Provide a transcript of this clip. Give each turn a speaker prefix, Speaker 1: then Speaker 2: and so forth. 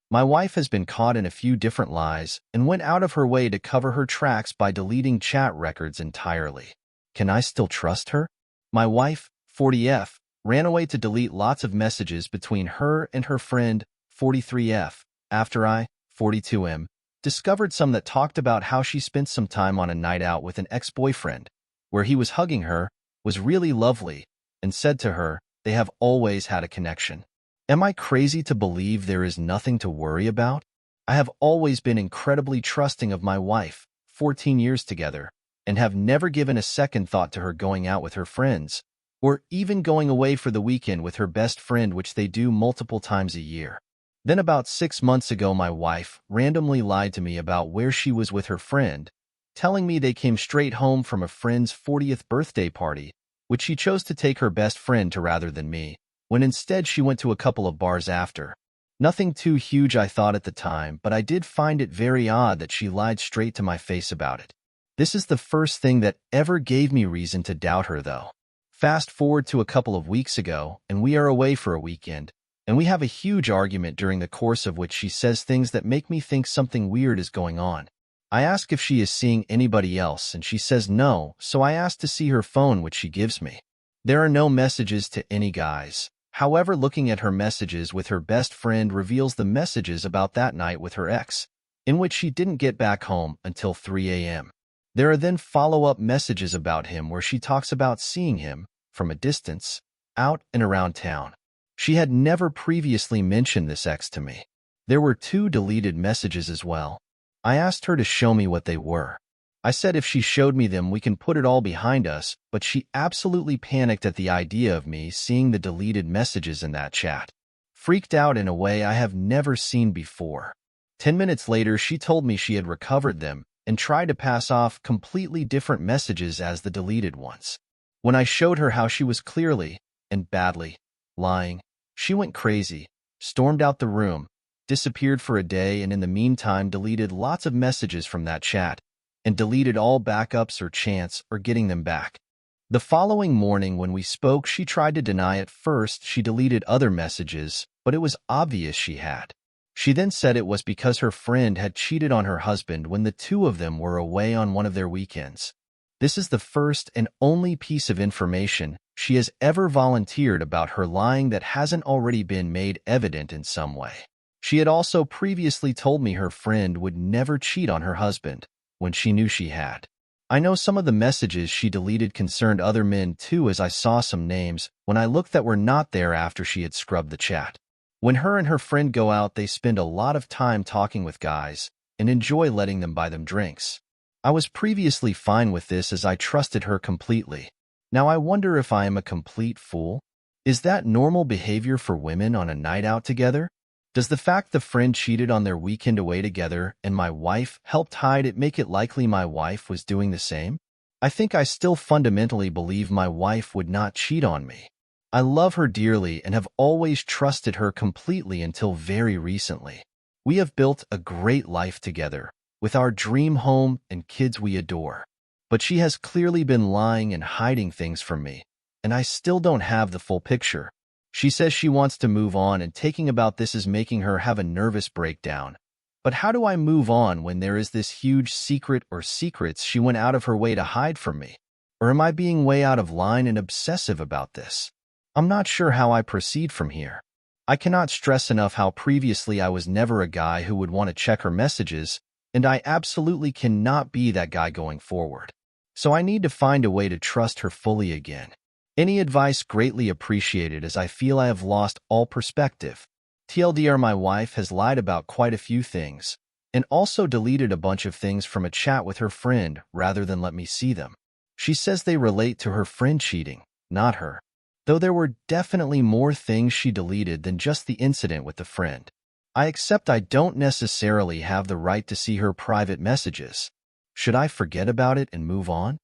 Speaker 1: My wife has been caught in a few different lies and went out of her way to cover her tracks by deleting chat records entirely. Can I still trust her? My wife, 40F, ran away to delete lots of messages between her and her friend, 43F, after I, 42M, discovered some that talked about how she spent some time on a night out with an ex-boyfriend, where he was hugging her, was really lovely, and said to her, they have always had a connection. Am I crazy to believe there is nothing to worry about? I have always been incredibly trusting of my wife, 14 years together, and have never given a second thought to her going out with her friends, or even going away for the weekend with her best friend, which they do multiple times a year. Then about 6 months ago, my wife randomly lied to me about where she was with her friend, telling me they came straight home from a friend's 40th birthday party, which she chose to take her best friend to rather than me, when instead she went to a couple of bars after. Nothing too huge, I thought at the time, but I did find it very odd that she lied straight to my face about it. This is the first thing that ever gave me reason to doubt her, though. Fast forward to a couple of weeks ago, and we are away for a weekend, and we have a huge argument during the course of which she says things that make me think something weird is going on. I ask if she is seeing anybody else, and she says no, so I ask to see her phone, which she gives me. There are no messages to any guys. However, looking at her messages with her best friend reveals the messages about that night with her ex, in which she didn't get back home until 3 a.m. There are then follow-up messages about him where she talks about seeing him, from a distance, out and around town. She had never previously mentioned this ex to me. There were 2 deleted messages as well. I asked her to show me what they were. I said if she showed me them, we can put it all behind us, but she absolutely panicked at the idea of me seeing the deleted messages in that chat. Freaked out in a way I have never seen before. 10 minutes later, she told me she had recovered them and tried to pass off completely different messages as the deleted ones. When I showed her how she was clearly, and badly, lying, she went crazy, stormed out the room, disappeared for a day, and in the meantime deleted lots of messages from that chat, and deleted all backups or chance or getting them back. The following morning when we spoke, she tried to deny at first she deleted other messages, but it was obvious she had. She then said it was because her friend had cheated on her husband when the 2 of them were away on one of their weekends. This is the first and only piece of information she has ever volunteered about her lying that hasn't already been made evident in some way. She had also previously told me her friend would never cheat on her husband, when she knew she had. I know some of the messages she deleted concerned other men too, as I saw some names when I looked that were not there after she had scrubbed the chat. When her and her friend go out, they spend a lot of time talking with guys and enjoy letting them buy them drinks. I was previously fine with this as I trusted her completely. Now I wonder if I am a complete fool. Is that normal behavior for women on a night out together? Does the fact the friend cheated on their weekend away together and my wife helped hide it make it likely my wife was doing the same? I think I still fundamentally believe my wife would not cheat on me. I love her dearly and have always trusted her completely until very recently. We have built a great life together, with our dream home and kids we adore. But she has clearly been lying and hiding things from me, and I still don't have the full picture. She says she wants to move on, and taking about this is making her have a nervous breakdown. But how do I move on when there is this huge secret or secrets she went out of her way to hide from me? Or am I being way out of line and obsessive about this? I'm not sure how I proceed from here. I cannot stress enough how previously I was never a guy who would want to check her messages, and I absolutely cannot be that guy going forward. So I need to find a way to trust her fully again. Any advice greatly appreciated, as I feel I have lost all perspective. TLDR, my wife has lied about quite a few things, and also deleted a bunch of things from a chat with her friend rather than let me see them. She says they relate to her friend cheating, not her. Though there were definitely more things she deleted than just the incident with the friend. I accept I don't necessarily have the right to see her private messages. Should I forget about it and move on?